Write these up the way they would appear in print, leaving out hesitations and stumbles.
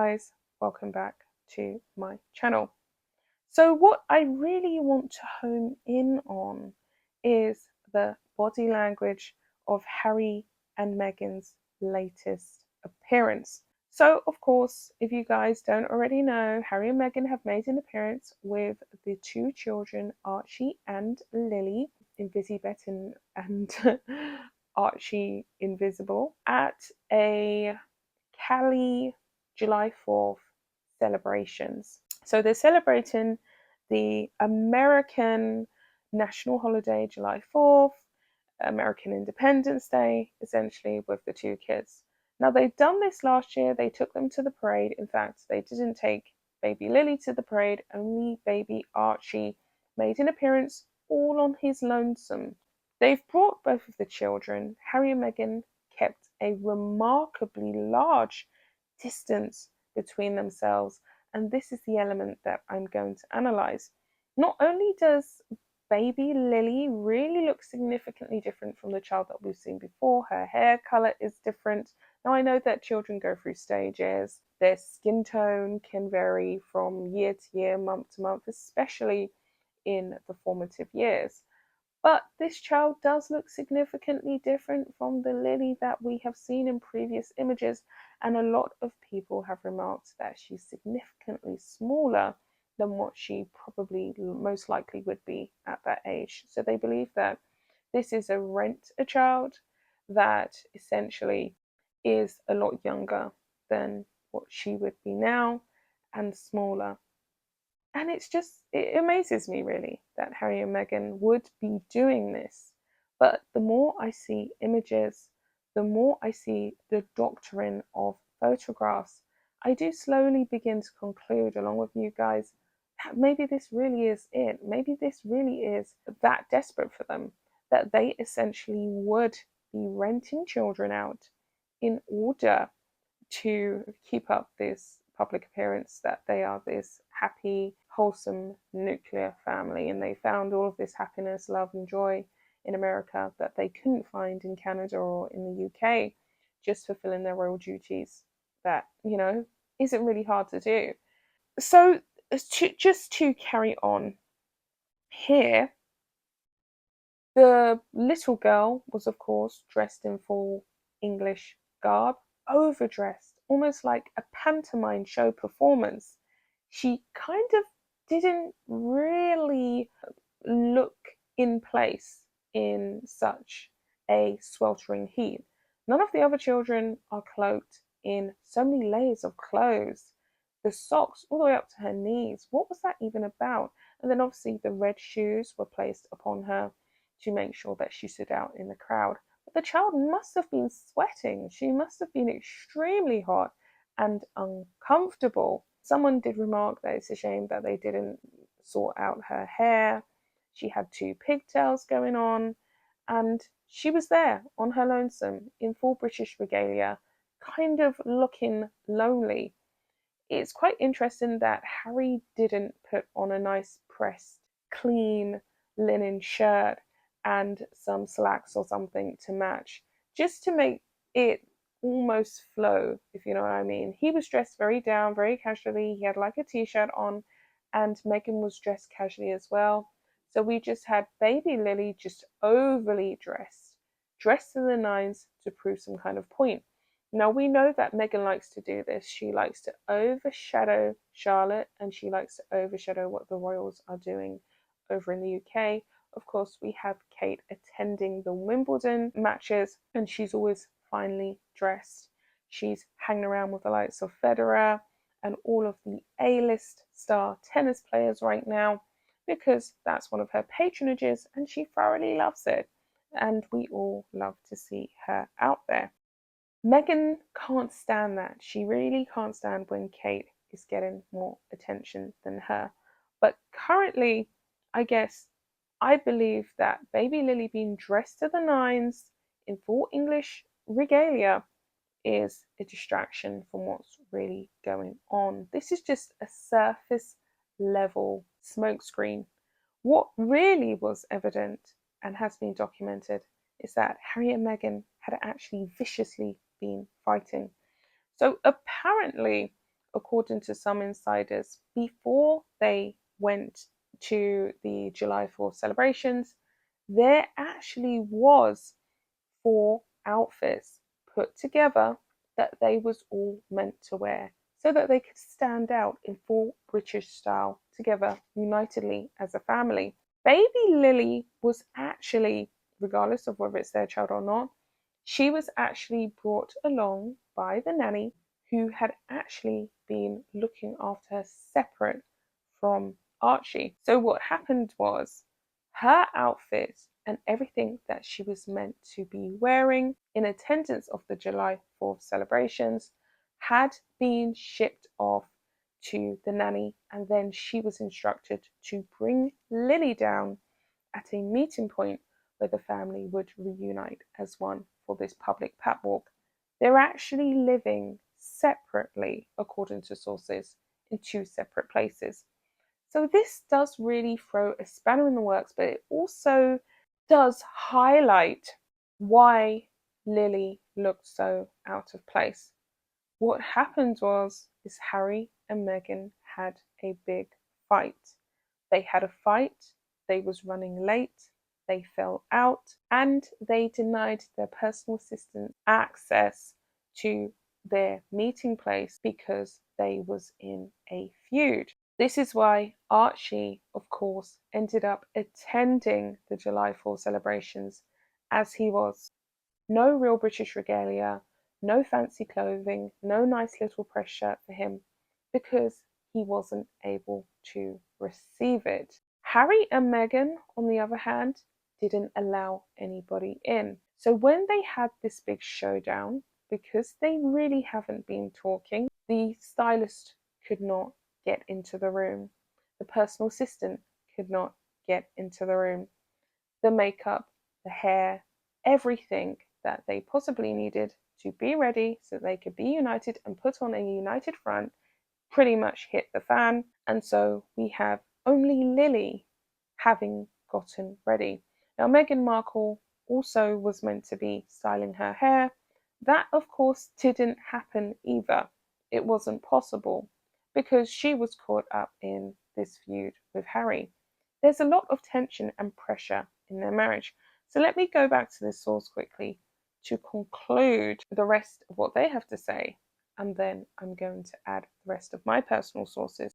guys, welcome back to my channel. So what I really want to hone in on is the body language of Harry and Meghan's latest appearance. So of course, if you guys don't already know, Harry and Meghan have made an appearance with the two children, Archie and Lily, Invisibet and Archie Invisible, at a Cali July 4th celebrations. So they're celebrating the American national holiday, July 4th, American Independence Day, essentially, with the two kids. Now, they've done this last year. They took them to the parade. In fact, they didn't take baby Lily to the parade. Only baby Archie made an appearance all on his lonesome. They've brought both of the children. Harry and Meghan kept a remarkably large distance between themselves, and this is the element that I'm going to analyze. Not only does baby Lily really looks significantly different from the child that we've seen before. Her hair color is different. Now, I know that children go through stages. Their skin tone can vary from year to year, month to month, especially in the formative years. But this child does look significantly different from the Lily that we have seen in previous images, and a lot of people have remarked that she's significantly smaller than what she probably most likely would be at that age. So they believe that this is a child that essentially is a lot younger than what she would be now and smaller. And it amazes me really that Harry and Meghan would be doing this. But the more I see images, the more I see the doctrine of photographs, I do slowly begin to conclude, along with you guys, that maybe this really is it. Maybe this really is that desperate for them, that they essentially would be renting children out in order to keep up this public appearance that they are this happy, wholesome nuclear family, and they found all of this happiness, love, and joy in America that they couldn't find in Canada or in the UK, just fulfilling their royal duties. That, isn't really hard to do. So, just to carry on here, the little girl was, of course, dressed in full English garb, overdressed, almost like a pantomime show performance. She kind of didn't really look in place in such a sweltering heat. None of the other children are cloaked in so many layers of clothes. The socks all the way up to her knees. What was that even about? And then obviously the red shoes were placed upon her to make sure that she stood out in the crowd. But the child must have been sweating. She must have been extremely hot and uncomfortable. Someone did remark that it's a shame that they didn't sort out her hair. She had two pigtails going on, and she was there on her lonesome in full British regalia, kind of looking lonely. It's quite interesting that Harry didn't put on a nice pressed, clean linen shirt and some slacks or something to match, just to make it almost flow, if you know what I mean. He was dressed very down, very casually. He had like a t-shirt on, and Meghan was dressed casually as well. So we just had baby Lily just overly dressed to the nines to prove some kind of point. Now we know that Meghan likes to do this. She likes to overshadow Charlotte, and she likes to overshadow what the royals are doing over in the UK. Of course, we have Kate attending the Wimbledon matches, and she's always finely dressed. She's hanging around with the likes of Federer and all of the A-list star tennis players right now, because that's one of her patronages and she thoroughly loves it. And we all love to see her out there. Meghan can't stand that. She really can't stand when Kate is getting more attention than her. But currently, I believe that baby Lily being dressed to the nines in full English regalia is a distraction from what's really going on. This is just a surface level smokescreen. What really was evident and has been documented is that Harry and Meghan had actually viciously been fighting. So apparently, according to some insiders, before they went to the July 4th celebrations, there actually was 4 outfits put together that they was all meant to wear so that they could stand out in full British style together unitedly as a family. Baby Lily was actually, regardless of whether it's their child or not, she was actually brought along by the nanny who had actually been looking after her separate from Archie. So what happened was her outfit and everything that she was meant to be wearing in attendance of the July 4th celebrations had been shipped off to the nanny, and then she was instructed to bring Lily down at a meeting point where the family would reunite as one for this public pap walk. They're actually living separately, according to sources, in 2 separate places. So this does really throw a spanner in the works, but it also does highlight why Lily looked so out of place. What happened was is Harry and Meghan had a big fight. They had a fight, they was running late, they fell out, and they denied their personal assistant access to their meeting place because they was in a feud. This is why Archie, of course, ended up attending the July 4 celebrations as he was. No real British regalia, no fancy clothing, no nice little press shirt for him because he wasn't able to receive it. Harry and Meghan, on the other hand, didn't allow anybody in. So when they had this big showdown, because they really haven't been talking, the stylist could not get into the room. The personal assistant could not get into the room. The makeup, the hair, everything that they possibly needed to be ready so they could be united and put on a united front pretty much hit the fan. And so we have only Lily having gotten ready. Now, Meghan Markle also was meant to be styling her hair. That, of course, didn't happen either. It wasn't possible because she was caught up in this feud with Harry. There's a lot of tension and pressure in their marriage. So let me go back to this source quickly to conclude the rest of what they have to say, and then I'm going to add the rest of my personal sources.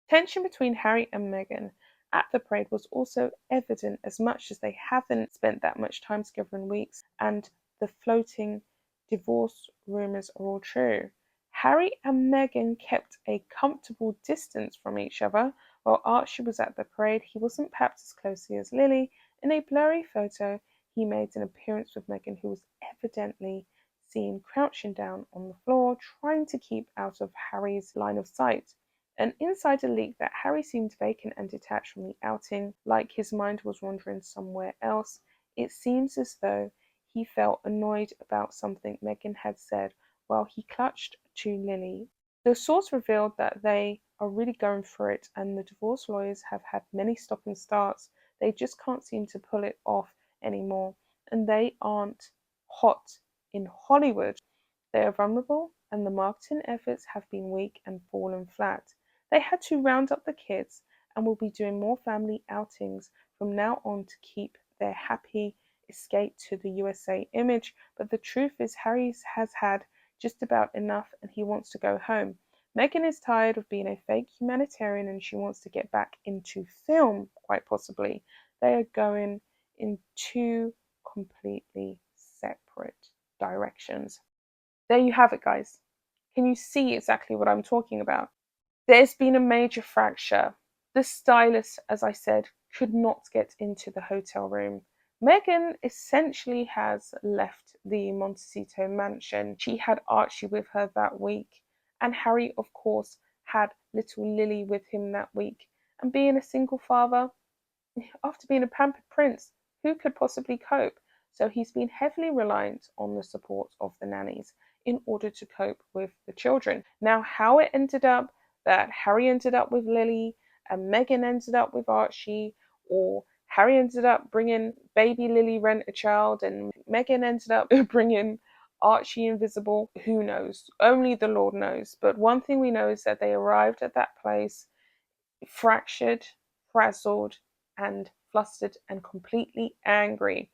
Tension between Harry and Meghan at the parade was also evident, as much as they haven't spent that much time together in weeks, and the floating divorce rumours are all true. Harry and Meghan kept a comfortable distance from each other. While Archie was at the parade, he wasn't perhaps as closely as Lily. In a blurry photo, he made an appearance with Meghan, who was evidently seen crouching down on the floor, trying to keep out of Harry's line of sight. An insider leaked that Harry seemed vacant and detached from the outing, like his mind was wandering somewhere else. It seems as though he felt annoyed about something Meghan had said while he clutched to Lily. The source revealed that they are really going through it, and the divorce lawyers have had many stop and starts. They just can't seem to pull it off anymore, and they aren't hot in Hollywood. They are vulnerable, and the marketing efforts have been weak and fallen flat. They had to round up the kids and will be doing more family outings from now on to keep their happy escape to the USA image. But the truth is, Harry has had just about enough and he wants to go home. Meghan is tired of being a fake humanitarian and she wants to get back into film, quite possibly. They are going in 2 completely separate directions. There you have it, guys. Can you see exactly what I'm talking about? There's been a major fracture. The stylist, as I said, could not get into the hotel room. Meghan essentially has left the Montecito mansion. She had Archie with her that week, and Harry, of course, had little Lily with him that week. And being a single father, after being a pampered prince, who could possibly cope? So he's been heavily reliant on the support of the nannies in order to cope with the children. Now, how it ended up that Harry ended up with Lily and Meghan ended up with Archie, or Harry ended up bringing baby Lily rent a child and Meghan ended up bringing Archie invisible? Who knows? Only the Lord knows. But one thing we know is that they arrived at that place fractured, frazzled, and flustered and completely angry.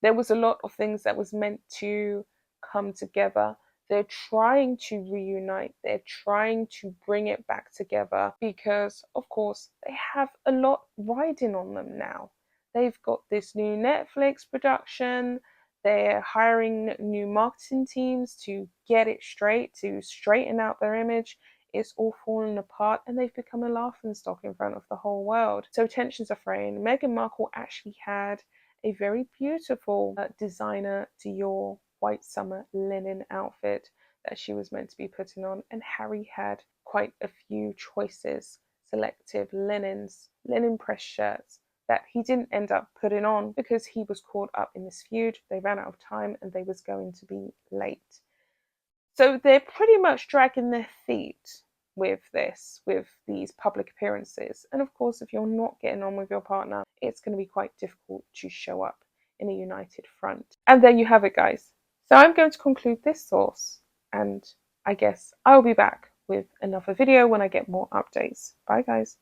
There was a lot of things that was meant to come together. They're trying to reunite, they're trying to bring it back together because, of course, they have a lot riding on them now. They've got this new Netflix production, they're hiring new marketing teams to get it straight, to straighten out their image. It's all fallen apart and they've become a laughingstock in front of the whole world. So tensions are fraying. Meghan Markle actually had a very beautiful designer Dior white summer linen outfit that she was meant to be putting on, and Harry had quite a few choices, selective linens, linen press shirts that he didn't end up putting on because he was caught up in this feud. They ran out of time and they was going to be late. So they're pretty much dragging their feet with this, with these public appearances. And of course, if you're not getting on with your partner, it's going to be quite difficult to show up in a united front. And there you have it, guys. So I'm going to conclude this source, and I guess I'll be back with another video when I get more updates. Bye, guys.